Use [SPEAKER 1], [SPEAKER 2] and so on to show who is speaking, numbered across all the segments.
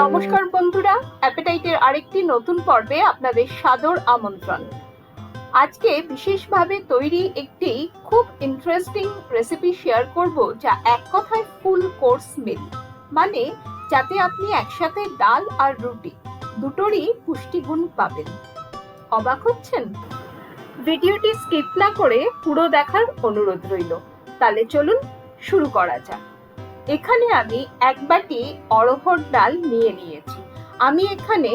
[SPEAKER 1] নমস্কার বন্ধুরা, অ্যাপেটাইটের আরেকটি নতুন পর্বে আপনাদের সাদর আমন্ত্রণ। আজকে বিশেষভাবে তৈরি একটি খুব ইন্টারেস্টিং রেসিপি শেয়ার করব, যা এক কথায় ফুল কোর্স মিল, মানে যাতে আপনি একসাথে ডাল আর রুটি দুটোরই পুষ্টিগুণ পাবেন। অবাক হচ্ছেন? ভিডিওটি স্কিপ না করে পুরো দেখার অনুরোধ রইল। তাহলে চলুন শুরু করা যাক। এখানে আমি এক বাটি অড়হর ডাল নিয়ে নিয়েছি। আমি এখানে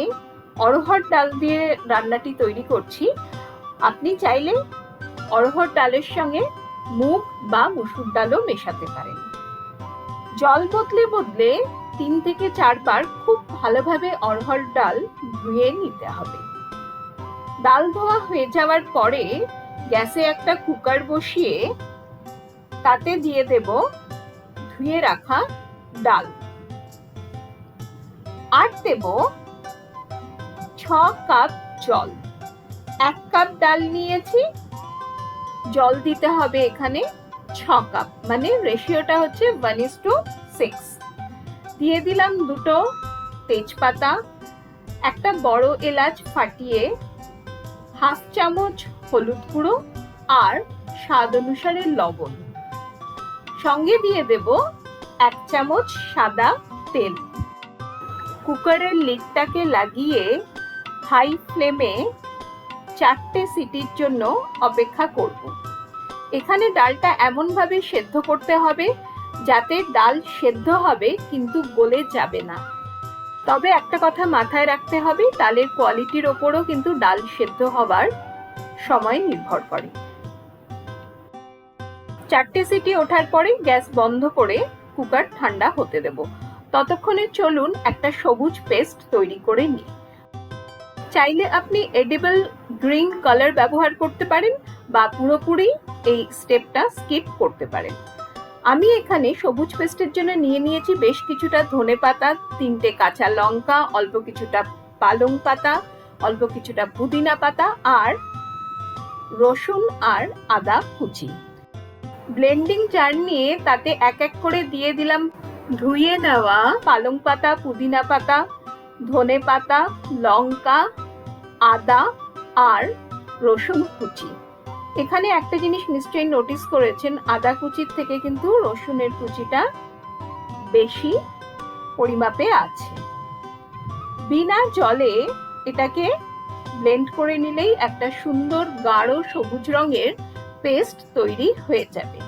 [SPEAKER 1] অড়হর ডাল দিয়ে রান্নাটি তৈরি করছি। আপনি চাইলে অড়হর ডালের সঙ্গে মুগ বা মসুর ডালও মেশাতে পারেন। জল বদলে বদলে 3 থেকে 4 বার খুব ভালোভাবে অড়হর ডাল ধুয়ে নিতে হবে। ডাল ধোয়া হয়ে যাওয়ার পরে গ্যাসে একটা কুকার বসিয়ে তাতে দিয়ে দেব ধুয়ে রাখা ডাল, আর দেব 6 কাপ জল। 1 কাপ ডাল নিয়েছি, জল দিতে হবে এখানে 6 কাপ, মানে রেশিওটা হচ্ছে 1:6। দিয়ে দিলাম 2টো তেজপাতা, একটা বড় এলাচ ফাটিয়ে, 1/2 চামচ হলুদ গুঁড়ো আর স্বাদ অনুসারে লবণ। সঙ্গে দিয়ে দেব 1 চামচ সাদা তেল। কুকারের লিডটাকে লাগিয়ে হাই ফ্লেমে 4টে সিটির জন্য অপেক্ষা করব। এখানে ডালটা এমন ভাবে সেদ্ধ করতে হবে যাতে ডাল সেদ্ধ হবে কিন্তু গলে যাবে না। তবে একটা কথা মাথায় রাখতে হবে, ডালের কোয়ালিটির ওপরও কিন্তু ডাল সেদ্ধ হবার সময় নির্ভর করে। 4টে সিটি ওঠার পরে গ্যাস বন্ধ করে কুকার ঠান্ডা হতে দেব। ততক্ষণে চলুন একটা সবুজ পেস্ট তৈরি করে নিই। চাইলে আপনি এডিবল গ্রিন কালার ব্যবহার করতে পারেন বা পুরোপুরি এই স্টেপটা স্কিপ করতে পারেন। আমি এখানে সবুজ পেস্টের জন্য নিয়ে নিয়েছি বেশ কিছুটা ধনেপাতা, 3টে কাঁচা লঙ্কা, অল্প কিছুটা পালং পাতা, অল্প কিছুটা পুদিনা পাতা আর রসুন আর আদা কুচি। ব্লেন্ডিং জার নিয়ে তাতে এক এক করে দিয়ে দিলাম ধুয়ে নেওয়া পালং পাতা, পুদিনা পাতা, ধনে পাতা, লঙ্কা, আদা আর রসুন কুচি। এখানে একটা জিনিস নিশ্চয়ই নোটিস করেছেন, আদা কুচির থেকে কিন্তু রসুনের কুচিটা বেশি পরিমাপে আছে। বিনা জলে এটাকে ব্লেন্ড করে নিলেই একটা সুন্দর গাঢ় সবুজ রঙের পেস্ট তৈরি হয়ে যাবে।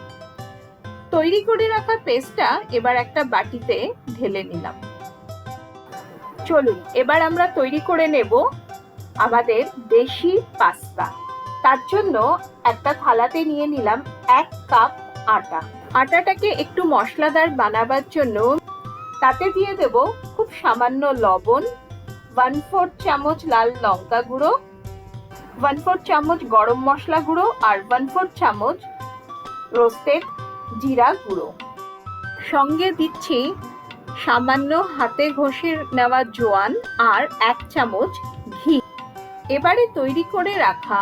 [SPEAKER 1] তৈরি করে রাখা পেস্টটা এবার একটা বাটিতে ঢেলে নিলাম। চলুন এবার আমরা তৈরি করে নেব আমাদের দেশি পাস্তা। তার জন্য একটা থালাতে নিয়ে নিলাম 1 কাপ আটা। আটাটাকে একটু মশলাদার বানাবার জন্য তাতে দিয়ে দেব খুব সামান্য লবণ, 1/4 চামচ লাল লঙ্কা গুঁড়ো, 1/4 চামচ গরম মশলা গুঁড়ো আর 1/4 চামচ রোস্টেড জিরা গুঁড়ো। সঙ্গে দিচ্ছি সামান্য হাতে ঘষে নেওয়া জোয়ান আর 1 চামচ ঘি। এবারে তৈরি করে রাখা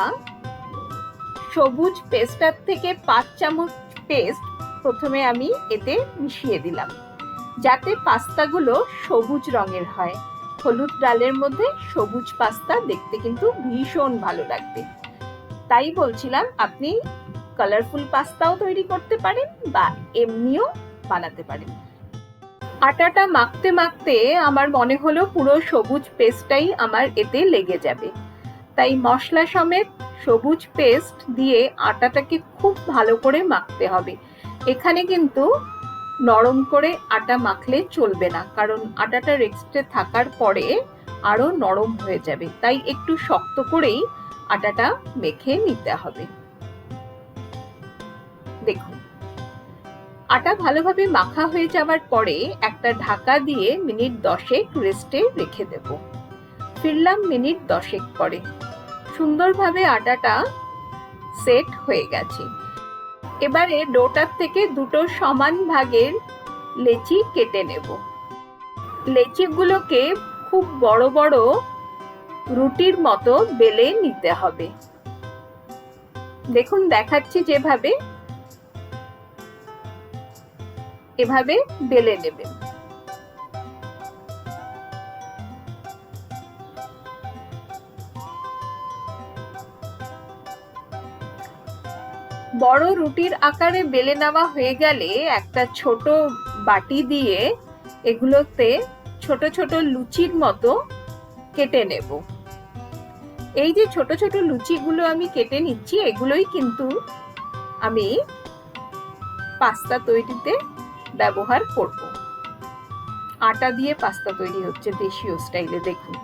[SPEAKER 1] সবুজ পেস্টার থেকে 5 চামচ পেস্ট প্রথমে আমি এতে মিশিয়ে দিলাম, যাতে পাস্তাগুলো সবুজ রঙের হয়। হলুদ ডালের মধ্যে সবুজ পাস্তা দেখতে কিন্তু ভীষণ ভালো লাগবে। তাই বলছিলাম আপনি কালারফুল পাস্তাও তৈরি করতে পারেন বা এমনিও বানাতে পারেন। আটাটা মাখতে মাখতে আমার মনে হলো পুরো সবুজ পেস্টটাই আমার এতে লেগে যাবে। তাই মশলা সমেত সবুজ পেস্ট দিয়ে আটাটাকে খুব ভালো করে মাখতে হবে। এখানে কিন্তু নরম করে আটা মাখলে চলবে না, কারণ আটাটা রেস্টে থাকার পরে আরো নরম হয়ে যাবে। তাই একটু শক্ত করেই আটাটা মেখে নিতে হবে। দেখুন আটা ভালোভাবে মাখা হয়ে যাওয়ার পরে একটা ঢাকা দিয়ে মিনিট 10 রেস্টে রেখে দেব। ফিরলাম মিনিট 10 পরে। সুন্দরভাবে আটাটা সেট হয়ে গেছে। এবারে ডোটার থেকে 2টো সমান ভাগের লেচি কেটে নেব। লেচিগুলোকে খুব বড় বড় রুটির মতো বেলে নিতে হবে। দেখুন দেখাচ্ছি যেভাবে, এভাবে বেলে নেবেন। বড় রুটির আকারে বেলে নেওয়া হয়ে গেলে একটা ছোট বাটি দিয়ে এগুলোতে ছোট ছোট লুচির মতো কেটে নেব। এই যে ছোট ছোট লুচিগুলো আমি কেটে নিচ্ছি, এগুলোই কিন্তু আমি পাস্তা তৈরিতে ব্যবহার করব। আটা দিয়ে পাস্তা তৈরি হচ্ছে দেশীয় স্টাইলে। দেখুন,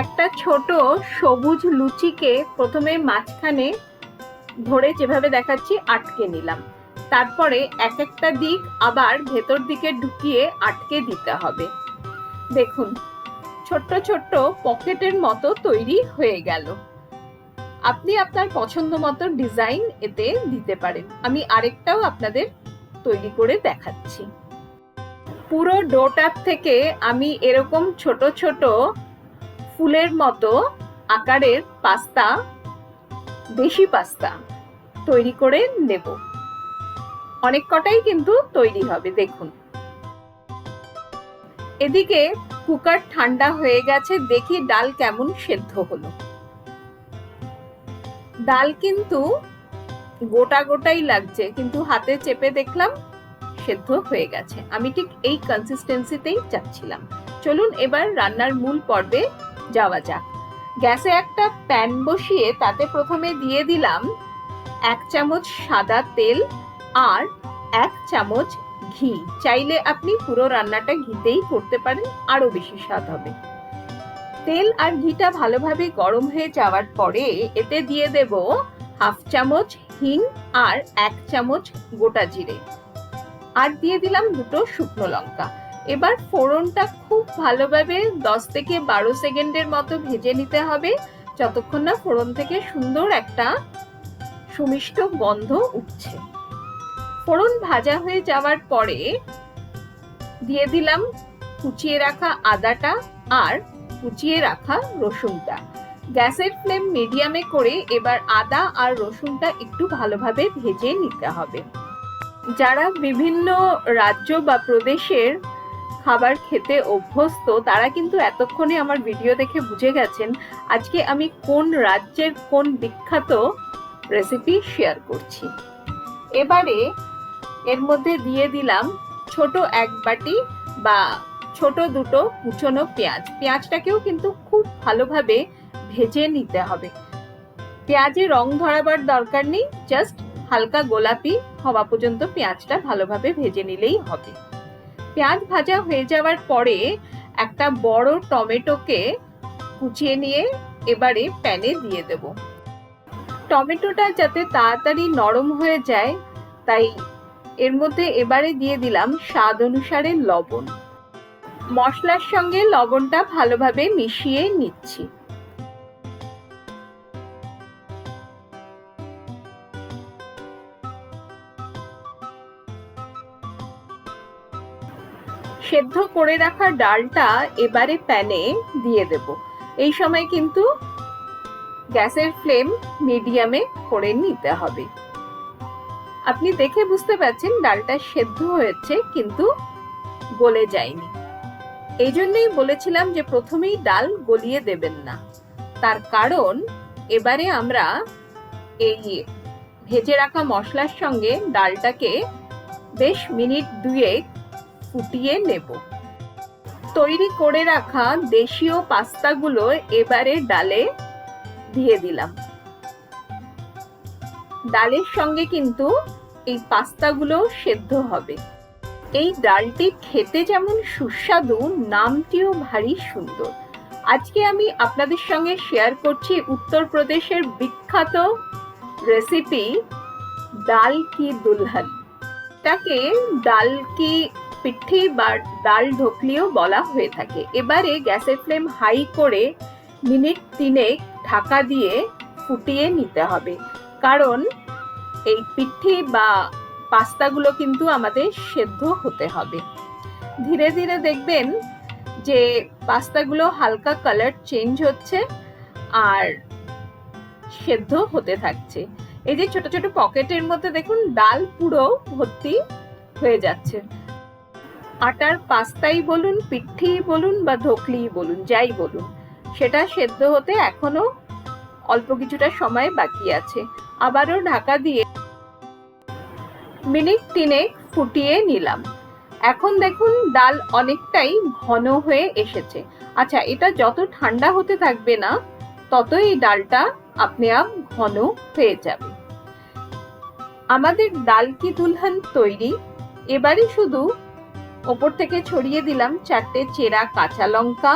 [SPEAKER 1] একটা ছোট সবুজ লুচিকে প্রথমে মাঝখানে ধরে যেভাবে দেখাচ্ছি আটকে নিলাম, তারপরে এক একটা দিক আবার ভেতর দিকে ঢুকিয়ে আটকে দিতে হবে। দেখুন, ছোট্ট ছোট্ট পকেটের মতো তৈরি হয়ে গেল। আপনি আপনার পছন্দ মতো ডিজাইন এতে দিতে পারেন। আমি আরেকটাও আপনাদের তৈরি করে দেখাচ্ছি। পুরো ডোটার থেকে আমি এরকম ছোট ছোট ফুলের মতো আকারের পাস্তা, দেশি পাস্তা তৈরি করে নেব। অনেক কটাই কিন্তু তৈরি হবে। দেখুন, এদিকে কুকার ঠান্ডা হয়ে গেছে, দেখি ডাল কেমন সেদ্ধ হলো। ডাল কিন্তু গোটা গোটাই লাগছে, কিন্তু হাতে চেপে দেখলাম সেদ্ধ হয়ে গেছে। আমি ঠিক এই কনসিস্টেন্সিতেই চাচ্ছিলাম। চলুন এবার রান্নার মূল পর্বে যাওয়া যাক। গ্যাসে একটা প্যান বসিয়ে তাতে প্রথমে দিয়ে দিলাম 1 চামচ সাদা তেল আর 1 চামচ ঘি। চাইলে আপনি পুরো রান্নাটা ঘিতেই করতে পারেন, আরো বেশি স্বাদ হবে। তেল আর ঘিটা ভালোভাবে গরম হয়ে যাওয়ার পরে এতে দিয়ে দেব 1/2 চামচ হিং আর 1 চামচ গোটা জিরে, আর দিয়ে দিলাম 2 শুকনো লঙ্কা। এবার ফোড়নটা খুব ভালোভাবে 10 থেকে 12 সেকেন্ডের মতো ভেজে নিতে হবে, যতক্ষণ না ফোড়ন থেকে সুন্দর একটা সুমিষ্ট গন্ধ উঠছে। ফোড়ন ভাজা হয়ে যাওয়ার পরে দিয়ে দিলাম কুচিয়ে রাখা আদাটা আর কুচিয়ে রাখা রসুনটা। গ্যাসের ফ্লেম মিডিয়ামে করে এবার আদা আর রসুনটা একটু ভালোভাবে ভেজে নিতে হবে। যারা বিভিন্ন রাজ্য বা প্রদেশের খাবার খেতে অভ্যস্ত তারা কিন্তু এতক্ষণে আমার ভিডিও দেখে বুঝে গেছেন আজকে আমি কোন রাজ্যের কোন বিখ্যাত রেসিপি শেয়ার করছি। এবারে এর মধ্যে দিয়ে দিলাম ছোট 1 বাটি বা ছোট 2 কুচনো পেঁয়াজ। পেঁয়াজটাকেও কিন্তু খুব ভালোভাবে ভেজে নিতে হবে। পেঁয়াজে রং ধরাবার দরকার নেই, জাস্ট হালকা গোলাপি হওয়া পর্যন্ত পেঁয়াজটা ভালোভাবে ভেজে নিলেই হবে। পেঁয়াজ ভাজা হয়ে যাওয়ার পরে একটা বড় টমেটোকে কুচিয়ে নিয়ে এবারে প্যানে দিয়ে দেব। টমেটোটা যাতে তাড়াতাড়ি নরম হয়ে যায় তাই এর মধ্যে এবারে দিয়ে দিলাম স্বাদ অনুসারে লবণ। মশলার সঙ্গে লবণটা ভালোভাবে মিশিয়ে নিচ্ছি। সেদ্ধ করে রাখা ডালটা এবারে প্যানে দিয়ে দেব। এই সময় কিন্তু গ্যাসের ফ্লেম মিডিয়ামে করে নিতে হবে। আপনি দেখে বুঝতে পারছেন ডালটা সেদ্ধ হয়েছে কিন্তু গলে যায়নি। এই জন্যই বলেছিলাম যে প্রথমেই ডাল গলিয়ে দেবেন না। তার কারণ এবারে আমরা এই ভেজে রাখা মশলার সঙ্গে ডালটাকে বেশ মিনিট 2 ফুটিয়ে নেব। তৈরি করে রাখা দেশীয় পাস্তাগুলো এবারে ডালে দিয়ে দিলাম। ডালের সঙ্গে কিন্তু এই পাস্তাগুলো সেদ্ধ হবে। এই ডালটি খেতে যেমন সুস্বাদু, নামটিও ভারী সুন্দর। আজকে আমি আপনাদের সঙ্গে শেয়ার করছি উত্তরপ্রদেশের বিখ্যাত রেসিপি ডাল কি দুলহান। এটাকে ডাল কি পিঠি বা ডাল ঢোকলিও বলা হয়ে থাকে। এবারে গ্যাসের ফ্লেম হাই করে মিনিট 3 ঢাকা দিয়ে ফুটিয়ে নিতে হবে, কারণ এই পিঠি বা পাস্তাগুলো কিন্তু আমাদের সেদ্ধ হতে হবে। ধীরে ধীরে দেখবেন যে পাস্তাগুলো হালকা কালার চেঞ্জ হচ্ছে আর সেদ্ধ হতে থাকছে। এই যে ছোট ছোট পকেটের মধ্যে দেখুন ডাল পুরো ভর্তি হয়ে যাচ্ছে। আটার পাস্তাই বলুন, পিঠি বলুন বা ঢোকলি বলুন, যাই বলুন, সেটা সেদ্ধ হতে এখনো অল্প কিছুটা সময় বাকি আছে। আবারও ঢাকা দিয়ে মিনিট 3 ফুটিয়ে নিলাম। এখন দেখুন ডাল অনেকটাই ঘন হয়ে এসেছে। আচ্ছা, এটা যত ঠান্ডা হতে থাকবে না ততই এই ডালটা আপনি আপ ঘন হয়ে যাবে। আমাদের ডাল কি দুলহান তৈরি। এবারে শুধু ওপর থেকে ছড়িয়ে দিলাম 4টে চেরা কাঁচা লঙ্কা,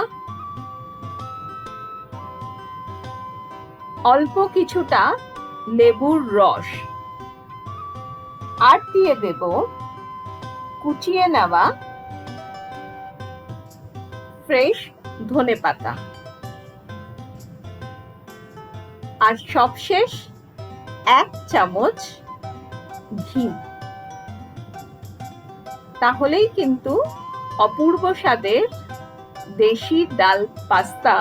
[SPEAKER 1] অল্প কিছুটা লেবুর রস, আর দিয়ে দেব কুচিয়ে নেওয়া ফ্রেশ ধনেপাতা। আর সবশেষ 1 চামচ ঘি। তাহলেই কিন্তু অপূর্ব স্বাদের দেশি ডাল পাস্তা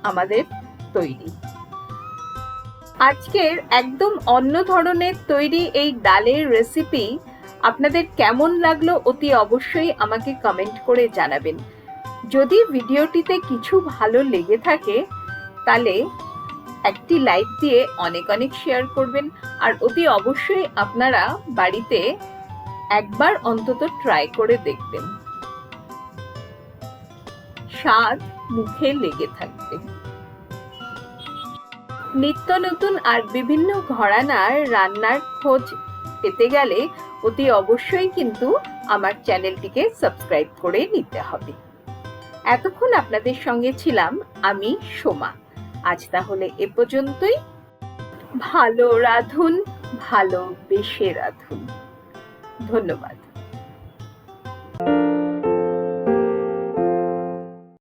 [SPEAKER 1] আমাদের তৈরি। আজকের একদম অন্য ধরনের তৈরি এই ডালের রেসিপি আপনাদের কেমন লাগলো অতি অবশ্যই আমাকে কমেন্ট করে জানাবেন। যদি ভিডিওটিতে কিছু ভালো লেগে থাকে তাহলে একটি লাইক দিয়ে অনেক অনেক শেয়ার করবেন। আর অতি অবশ্যই আপনারা বাড়িতে একবার অন্তত ট্রাই করে দেখবেন, স্বাদ মুখে লেগে থাকবে। নিত্য নতুন আর বিভিন্ন ঘরানার রান্নার খোঁজ পেতে গেলে অতি অবশ্যই কিন্তু আমার চ্যানেলটিকে সাবস্ক্রাইব করে নিতে হবে। এতক্ষণ আপনাদের সঙ্গে ছিলাম আমি সোমা। আজ তাহলে এ পর্যন্তই। ভালো রাঁধুন, ভালোবেসে রাঁধুন। ধন্যবাদ।